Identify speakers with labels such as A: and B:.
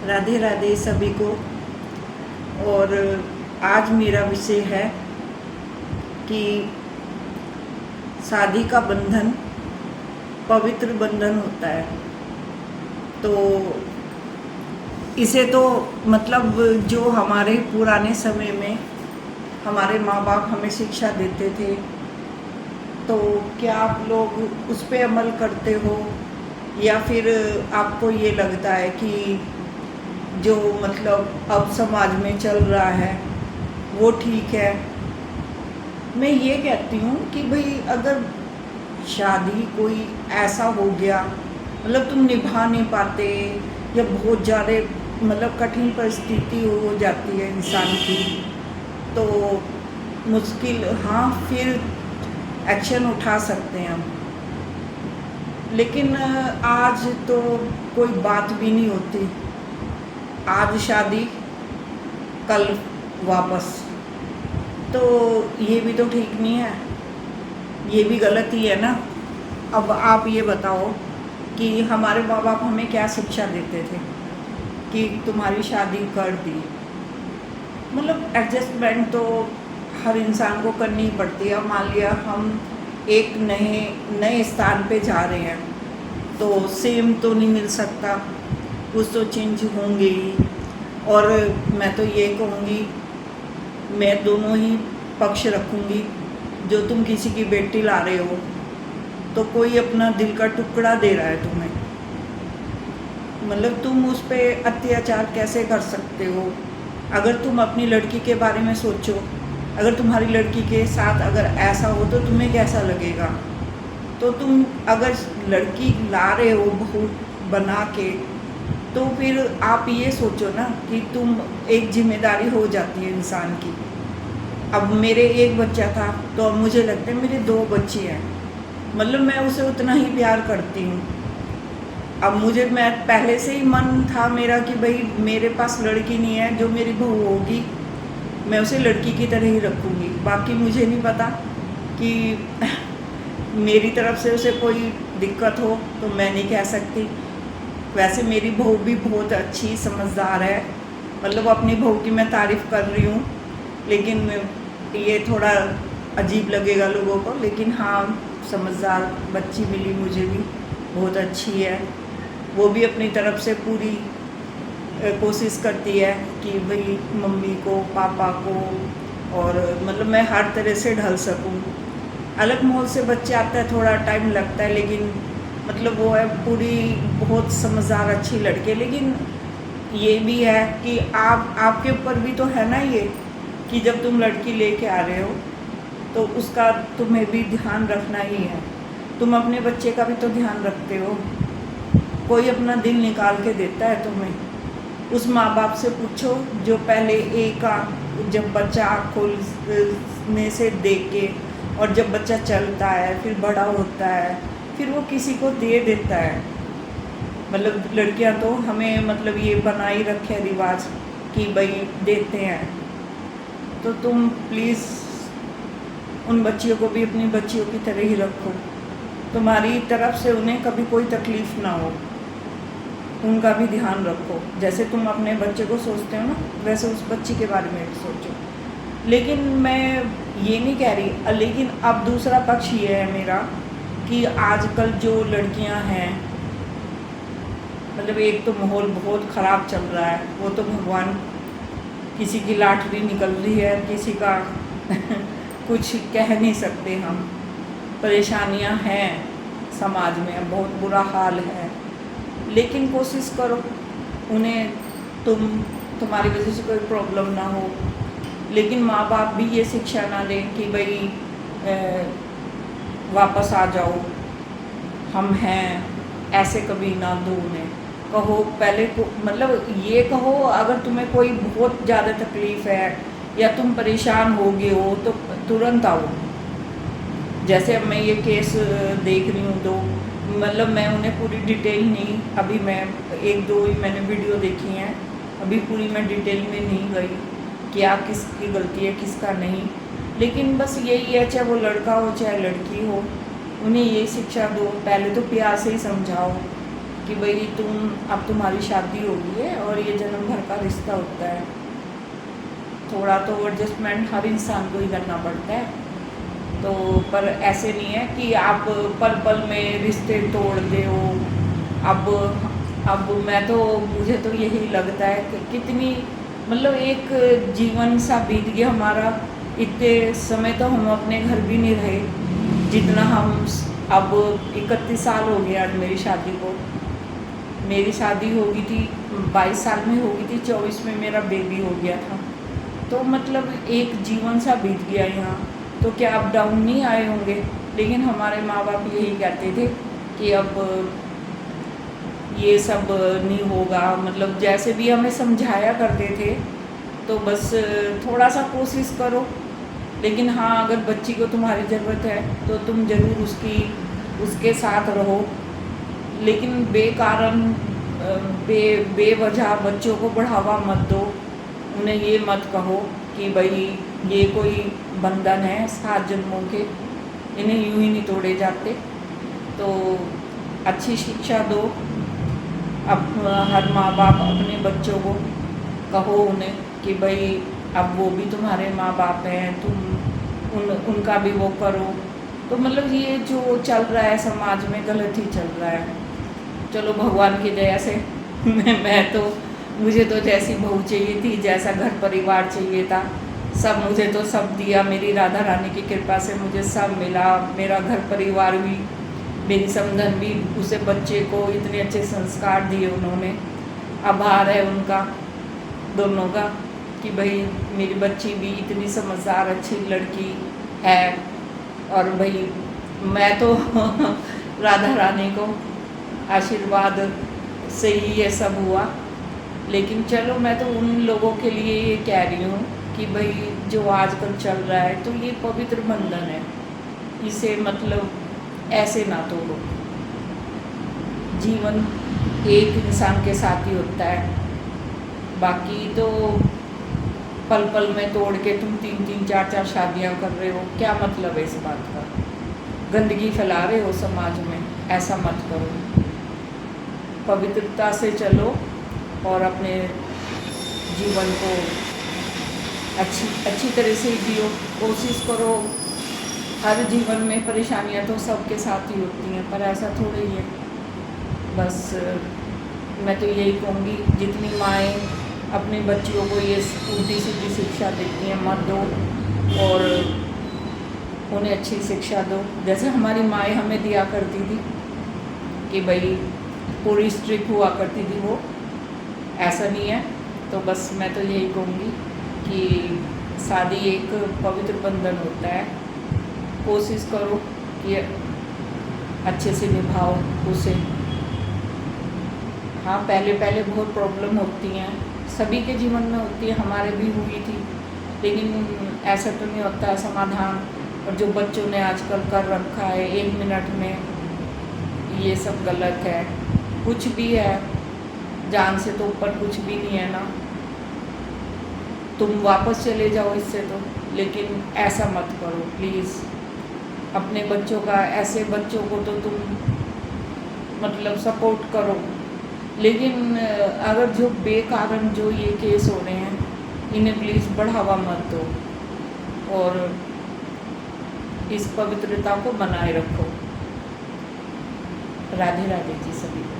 A: राधे राधे सभी को। और आज मेरा विषय है कि शादी का बंधन पवित्र बंधन होता है। तो इसे तो मतलब जो हमारे पुराने समय में हमारे माँ बाप हमें शिक्षा देते थे, तो क्या आप लोग उस पे अमल करते हो या फिर आपको ये लगता है कि जो मतलब अब समाज में चल रहा है वो ठीक है? मैं ये कहती हूँ कि भाई अगर शादी कोई ऐसा हो गया मतलब तुम निभा नहीं पाते या बहुत ज़्यादा मतलब कठिन परिस्थिति हो जाती है इंसान की, तो मुश्किल, हाँ, फिर एक्शन उठा सकते हैं हम। लेकिन आज तो कोई बात भी नहीं होती। आज शादी कल वापस, तो ये भी तो ठीक नहीं है, ये भी गलत ही है ना। अब आप ये बताओ कि हमारे माँ बाप हमें क्या शिक्षा देते थे कि तुम्हारी शादी कर दी, मतलब एडजस्टमेंट तो हर इंसान को करनी ही पड़ती है। मान लिया हम एक नए स्थान पे जा रहे हैं तो सेम तो नहीं मिल सकता, कुछ तो चेंज होंगे ही। और मैं तो ये कहूँगी, मैं दोनों ही पक्ष रखूँगी। जो तुम किसी की बेटी ला रहे हो तो कोई अपना दिल का टुकड़ा दे रहा है तुम्हें, मतलब तुम उस पर अत्याचार कैसे कर सकते हो? अगर तुम अपनी लड़की के बारे में सोचो, अगर तुम्हारी लड़की के साथ अगर ऐसा हो तो तुम्हें कैसा लगेगा? तो तुम अगर लड़की ला रहे हो बहू बना के, तो फिर आप ये सोचो ना कि तुम, एक जिम्मेदारी हो जाती है इंसान की। अब मेरे एक बच्चा था तो अब मुझे लगता है मेरे 2 बच्चे हैं, मतलब मैं उसे उतना ही प्यार करती हूँ। अब मैं पहले से ही मन था मेरा कि भाई मेरे पास लड़की नहीं है, जो मेरी बहू होगी मैं उसे लड़की की तरह ही रखूँगी। बाकी मुझे नहीं पता कि मेरी तरफ से उसे कोई दिक्कत हो तो मैं नहीं कह सकती। वैसे मेरी बहू भी बहुत अच्छी समझदार है, मतलब अपनी बहू की मैं तारीफ़ कर रही हूँ, लेकिन ये थोड़ा अजीब लगेगा लोगों को, लेकिन हाँ, समझदार बच्ची मिली मुझे भी, बहुत अच्छी है। वो भी अपनी तरफ से पूरी कोशिश करती है कि भाई मम्मी को, पापा को, और मतलब मैं हर तरह से ढल सकूं। अलग माहौल से बच्चे आते हैं, थोड़ा टाइम लगता है, लेकिन मतलब वो है पूरी बहुत समझदार अच्छी लड़की। लेकिन ये भी है कि आपके ऊपर भी तो है ना ये, कि जब तुम लड़की लेके आ रहे हो तो उसका तुम्हें भी ध्यान रखना ही है। तुम अपने बच्चे का भी तो ध्यान रखते हो। कोई अपना दिल निकाल के देता है तुम्हें? उस माँ बाप से पूछो जो पहले एक आँख, जब बच्चा आँख खोलने से देख के, और जब बच्चा चलता है फिर बड़ा होता है फिर वो किसी को दे देता है। मतलब लड़कियां तो हमें मतलब ये बनाई रखे रिवाज कि भाई देते हैं। तो तुम प्लीज़ उन बच्चियों को भी अपनी बच्चियों की तरह ही रखो, तुम्हारी तरफ से उन्हें कभी कोई तकलीफ़ ना हो, उनका भी ध्यान रखो। जैसे तुम अपने बच्चे को सोचते हो ना, वैसे उस बच्ची के बारे में भी सोचो। लेकिन मैं ये नहीं कह रही, लेकिन अब दूसरा पक्ष ये है मेरा कि आजकल जो लड़कियां हैं, मतलब एक तो माहौल बहुत ख़राब चल रहा है, वो तो भगवान, किसी की लाटरी निकल रही है, किसी का कुछ कह नहीं सकते हम। परेशानियां हैं समाज में, बहुत बुरा हाल है। लेकिन कोशिश करो उन्हें, तुम्हारी वजह से कोई प्रॉब्लम ना हो। लेकिन माँ बाप भी ये शिक्षा ना दें कि भाई वापस आ जाओ, हम हैं, ऐसे कभी ना दो उन्हें। कहो पहले को, मतलब ये कहो अगर तुम्हें कोई बहुत ज़्यादा तकलीफ़ है या तुम परेशान हो गए हो तो तुरंत आओ। जैसे अब मैं ये केस देख रही हूँ, तो मतलब मैं उन्हें पूरी डिटेल नहीं, अभी मैं 1-2 ही मैंने वीडियो देखी हैं, अभी पूरी मैं डिटेल में नहीं गई क्या किसकी गलती है किसका नहीं। लेकिन बस यही है, चाहे वो लड़का हो चाहे लड़की हो, उन्हें ये शिक्षा दो, पहले तो प्यार से ही समझाओ कि भाई अब तुम्हारी शादी हो गई है और ये जन्म भर का रिश्ता होता है, थोड़ा तो एडजस्टमेंट हर इंसान को ही करना पड़ता है। तो पर ऐसे नहीं है कि आप पल पल में रिश्ते तोड़ दे हो। अब मैं तो मुझे तो यही लगता है कि कितनी मतलब एक जीवन सा बीत गया हमारा। इतने समय तो हम अपने घर भी नहीं रहे जितना हम अब 31 साल हो गए आज मेरी शादी को। मेरी शादी हो गई थी 22 साल में हो गई थी, 24 में मेरा बेबी हो गया था। तो मतलब एक जीवन सा बीत गया यहाँ। तो क्या अप डाउन नहीं आए होंगे, लेकिन हमारे माँ बाप यही कहते थे कि अब ये सब नहीं होगा, मतलब जैसे भी हमें समझाया करते थे। तो बस थोड़ा सा कोशिश करो, लेकिन हाँ अगर बच्ची को तुम्हारी ज़रूरत है तो तुम ज़रूर उसके साथ रहो, लेकिन बेकारण बेवजह बच्चों को बढ़ावा मत दो। उन्हें ये मत कहो कि भाई ये कोई बंधन है 7 जन्मों के, इन्हें यूं ही नहीं तोड़े जाते। तो अच्छी शिक्षा दो। अब हर माँ बाप अपने बच्चों को कहो उन्हें कि भाई अब वो भी तुम्हारे माँ बाप हैं, तुम उनका भी वो करो। तो मतलब ये जो चल रहा है समाज में गलत ही चल रहा है। चलो भगवान की दया से मैं तो मुझे तो जैसी बहू चाहिए थी, जैसा घर परिवार चाहिए था, सब मुझे तो सब दिया। मेरी राधा रानी की कृपा से मुझे सब मिला। मेरा घर परिवार भी, मेरी समधन भी, उसे बच्चे को इतने अच्छे संस्कार दिए उन्होंने। आभार है उनका दोनों का कि भाई मेरी बच्ची भी इतनी समझदार अच्छी लड़की है। और भाई मैं तो राधा रानी को आशीर्वाद से ही ये सब हुआ। लेकिन चलो मैं तो उन लोगों के लिए ये कह रही हूँ कि भाई जो आजकल चल रहा है तो ये पवित्र बंधन है, इसे मतलब ऐसे ना तोड़ो। जीवन एक इंसान के साथ ही होता है, बाकी तो पल पल में तोड़ के तुम 3-3 4-4 शादियाँ कर रहे हो, क्या मतलब है इस बात का? गंदगी फैला रहे हो समाज में, ऐसा मत करो। पवित्रता से चलो और अपने जीवन को अच्छी तरह से जियो। कोशिश करो। हर जीवन में परेशानियां तो सबके साथ ही होती हैं, पर ऐसा थोड़ा ही है। बस मैं तो यही कहूँगी, जितनी माएँ अपने बच्चियों को ये उल्टी सीधी शिक्षा देती हैं मत दो, और उन्हें अच्छी शिक्षा दो। जैसे हमारी माएँ हमें दिया करती थी कि भाई पूरी स्ट्रिक्ट हुआ करती थी, वो ऐसा नहीं है। तो बस मैं तो यही कहूँगी कि शादी एक पवित्र बंधन होता है। कोशिश करो कि अच्छे से निभाओ उसे। हाँ पहले बहुत प्रॉब्लम होती हैं, सभी के जीवन में होती है, हमारे भी हुई थी, लेकिन ऐसा तो नहीं होता समाधान। और जो बच्चों ने आजकल कर रखा है 1 मिनट में, ये सब गलत है। कुछ भी है, जान से तो ऊपर कुछ भी नहीं है ना। तुम वापस चले जाओ इससे तो, लेकिन ऐसा मत करो प्लीज़। अपने बच्चों का, ऐसे बच्चों को तो तुम मतलब सपोर्ट करो, लेकिन अगर जो बेकारण जो ये केस हो रहे हैं इन्हें प्लीज़ बढ़ावा मत दो, और इस पवित्रता को बनाए रखो। राधे राधे जी सभी को।